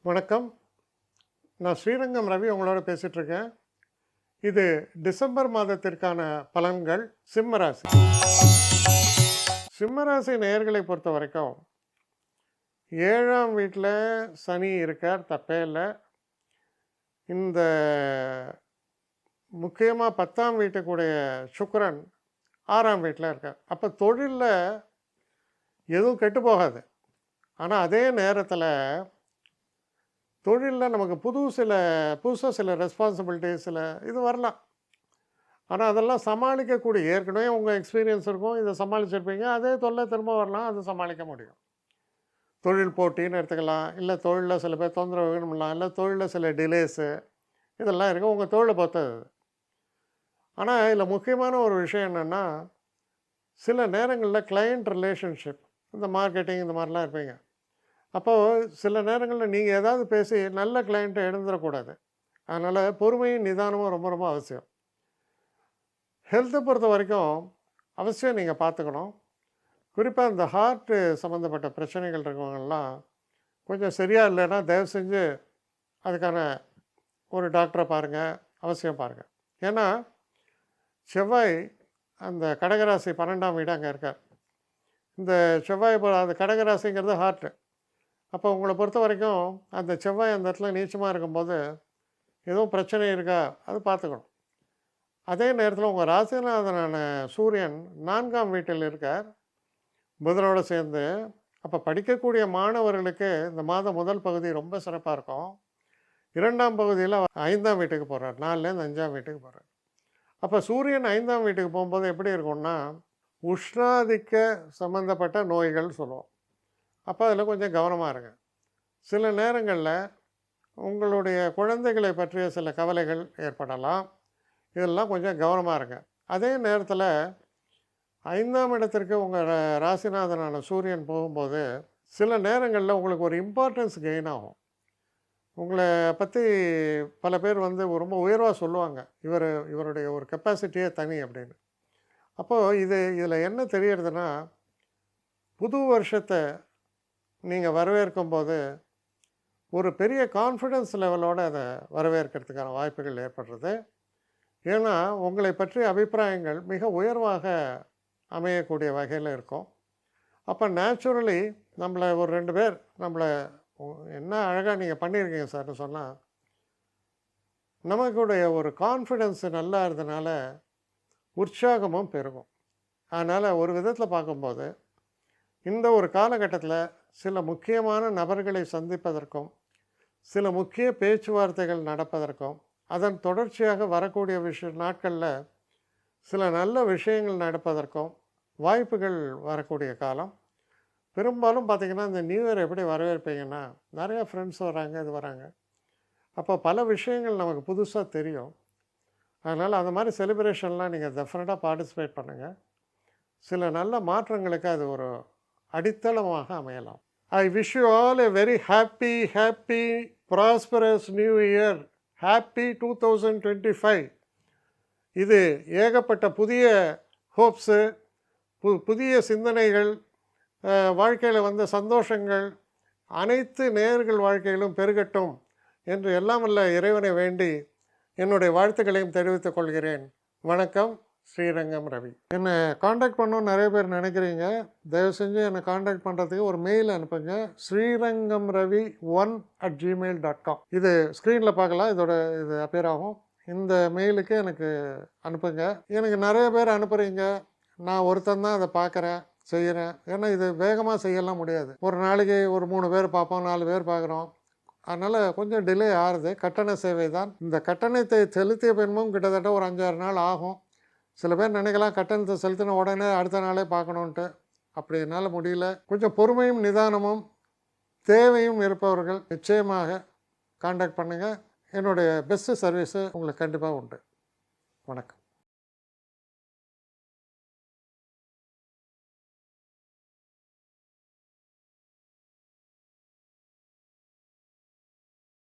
வணக்கம். நான் ஸ்ரீரங்கம் ரவி உங்களோட பேசிகிட்ருக்கேன். இது டிசம்பர் மாதத்திற்கான பலன்கள். சிம்மராசி. சிம்மராசி நேயர்களை பொறுத்த வரைக்கும் 7ஆம் வீட்டில் சனி இருக்கார், தப்பே இல்லை. இந்த முக்கியமாக 10ஆம் வீட்டுக்குடைய சுக்கிரன் 6ஆம் வீட்டில் இருக்கார். அப்போ தொழிலில் எதுவும் கெட்டு போகாது. ஆனால் அதே நேரத்தில் தொழிலில் நமக்கு புதுசாக சில ரெஸ்பான்சிபிலிட்டிஸ் இது வரலாம். ஆனால் அதெல்லாம் சமாளிக்கக்கூடிய, ஏற்கனவே உங்கள் எக்ஸ்பீரியன்ஸ் இருக்கும், இதை சமாளிச்சிருப்பீங்க. அதே தொல்லை திரும்ப வரலாம், அது சமாளிக்க முடியும். தொழில் போட்டின்னு எடுத்துக்கலாம், இல்லை தொழிலில் சில பேர் தொந்தரவு வேணும்லாம், இல்லை தொழிலில் சில டிலேஸு இதெல்லாம் இருக்குது, உங்கள் தொழிலை பொறுத்தது. ஆனால் இதில் முக்கியமான ஒரு விஷயம் என்னென்னா, சில நேரங்களில் கிளையண்ட் ரிலேஷன்ஷிப், இந்த மார்க்கெட்டிங் இந்த மாதிரிலாம் இருப்பீங்க. அப்போது சில நேரங்களில் நீங்கள் ஏதாவது பேசி நல்ல கிளைண்ட்டை எழுந்துடக்கூடாது. அதனால் பொறுமையும் நிதானமும் ரொம்ப ரொம்ப அவசியம். ஹெல்த்தை பொறுத்த வரைக்கும் அவசியம் நீங்கள் பார்த்துக்கணும். குறிப்பாக இந்த ஹார்ட்டு சம்மந்தப்பட்ட பிரச்சனைகள் இருக்கவங்கெல்லாம் கொஞ்சம் சரியாக இல்லைன்னா தயவு செஞ்சு அதுக்கான ஒரு டாக்டரை பாருங்கள், அவசியம் பாருங்கள். ஏன்னா செவ்வாய் அந்த கடகராசி 12ஆம் வீடு அங்கே இருக்கார். இந்த செவ்வாய் அந்த கடகராசிங்கிறது ஹார்ட்டு. அப்போ உங்களை பொறுத்த வரைக்கும் அந்த செவ்வாய் அந்த இடத்துல நீச்சமாக இருக்கும்போது எதுவும் பிரச்சனை இருக்கா அது பார்த்துக்கணும். அதே நேரத்தில் உங்கள் ராசிநாதனான சூரியன் 4ஆம் வீட்டில் இருக்கார் புதனோடு சேர்ந்து. அப்போ படிக்கக்கூடிய மாணவர்களுக்கு இந்த மாதம் முதல் பகுதி ரொம்ப சிறப்பாக இருக்கும். 2ஆம் பகுதியில் 5ஆம் வீட்டுக்கு போகிறார், 4லேருந்து 5ஆம் வீட்டுக்கு போகிறார். அப்போ சூரியன் 5ஆம் வீட்டுக்கு போகும்போது எப்படி இருக்கும்னா உஷ்ணாதிக்க சம்மந்தப்பட்ட நோய்கள் சொல்லுவோம். அப்போ அதில் கொஞ்சம் கவனமாக இருங்க. சில நேரங்களில் உங்களுடைய குழந்தைகளை பற்றிய சில கவலைகள் ஏற்படலாம். இதெல்லாம் கொஞ்சம் கவனமாக இருங்க. அதே நேரத்தில் 5ஆம் இடத்திற்கு உங்கள் ராசிநாதனான சூரியன் போகும்போது சில நேரங்களில் உங்களுக்கு ஒரு இம்பார்ட்டன்ஸ் கெயின் ஆகும். உங்களை பற்றி பல பேர் ரொம்ப உயர்வாக சொல்லுவாங்க, இவருடைய ஒரு கெப்பாசிட்டியே தனி அப்படின்னு. அப்போது இதில் என்ன தெரியறதுன்னா, புது வருஷத்தை நீங்கள் வரவேற்கும் போது ஒரு பெரிய கான்ஃபிடென்ஸ் லெவலோடு அதை வரவேற்கிறதுக்கான வாய்ப்புகள் ஏற்படுறது. ஏன்னா உங்களை பற்றிய அபிப்பிராயங்கள் மிக உயர்வாக அமையக்கூடிய வகையில் இருக்கும். அப்போ நேச்சுரலி நம்மளை ஒரு 2 பேர் நம்மளை என்ன அழகாக நீங்கள் பண்ணியிருக்கீங்க சார்னு சொன்னால் நமக்குடைய ஒரு கான்ஃபிடென்ஸ் நல்லா இருந்தனால உற்சாகமும் பெருகும். அதனால் ஒரு விதத்தில் பார்க்கும்போது இந்த ஒரு காலகட்டத்தில் சில முக்கியமான நபர்களை சந்திப்பதற்கும் சில முக்கிய பேச்சுவார்த்தைகள் நடப்பதற்கும் அதன் தொடர்ச்சியாக வரக்கூடிய நாட்களில் சில நல்ல விஷயங்கள் நடப்பதற்கும் வாய்ப்புகள் வரக்கூடிய காலம். பெரும்பாலும் பார்த்திங்கன்னா இந்த நியூ இயர் எப்படி வரவேற்பீங்கன்னா, நிறைய ஃப்ரெண்ட்ஸ் வராங்க, இது வராங்க. அப்போ பல விஷயங்கள் நமக்கு புதுசாக தெரியும். அதனால் அந்த மாதிரி செலிப்ரேஷன்லாம் நீங்கள் டெஃபினட்டாக பார்ட்டிசிபேட் பண்ணுங்கள். சில நல்ல மாற்றங்களுக்கு அது ஒரு அடித்தளமாக அமையலாம். I wish you all a very happy, prosperous new year. Happy 2025. இது ஏகப்பட்ட புதிய ஹோப்ஸு, புதிய சிந்தனைகள், வாழ்க்கையில் சந்தோஷங்கள் அனைத்து நேயர்கள் வாழ்க்கையிலும் பெருகட்டும் என்று எல்லாம் வல்ல இறைவனை வேண்டி என்னுடைய வாழ்த்துக்களையும் தெரிவித்துக் கொள்கிறேன். வணக்கம். ஸ்ரீரங்கம் ரவி. என்னை காண்டாக்ட் பண்ணணும்னு நிறைய பேர் நினைக்கிறீங்க. தயவு செஞ்சு என்னை காண்டாக்ட் பண்ணுறதுக்கு ஒரு மெயில் அனுப்புங்க. srirangamravi1@gmail.com. இது ஸ்க்ரீனில் பார்க்கலாம், இது அப்பியர் ஆகும். இந்த மெயிலுக்கு எனக்கு அனுப்புங்க. எனக்கு நிறைய பேர் அனுப்புகிறீங்க, நான் ஒருத்தன் தான் அதை பார்க்குறேன், செய்கிறேன். ஏன்னா இது வேகமாக செய்யலாம் முடியாது. ஒரு நாளைக்கு ஒரு 3 பேர் பார்ப்போம், 4 பேர் பார்க்குறோம். அதனால் கொஞ்சம் டிலே ஆகுது. கட்டண சேவை தான். இந்த கட்டணத்தை செலுத்திய பின்பும் கிட்டத்தட்ட ஒரு 5-6 நாள் ஆகும். சில பேர் நினைக்கலாம் கட்டணத்தை செலுத்தின உடனே அடுத்த நாளே பார்க்கணுன்ட்டு. அப்படி என்னால் முடியல. கொஞ்சம் பொறுமையும் நிதானமும் தேவையும் இருப்பவர்கள் நிச்சயமாக காண்டாக்ட் பண்ணுங்கள். என்னுடைய பெஸ்ட்டு சர்வீஸு உங்களுக்கு கண்டிப்பாக உண்டு. வணக்கம்.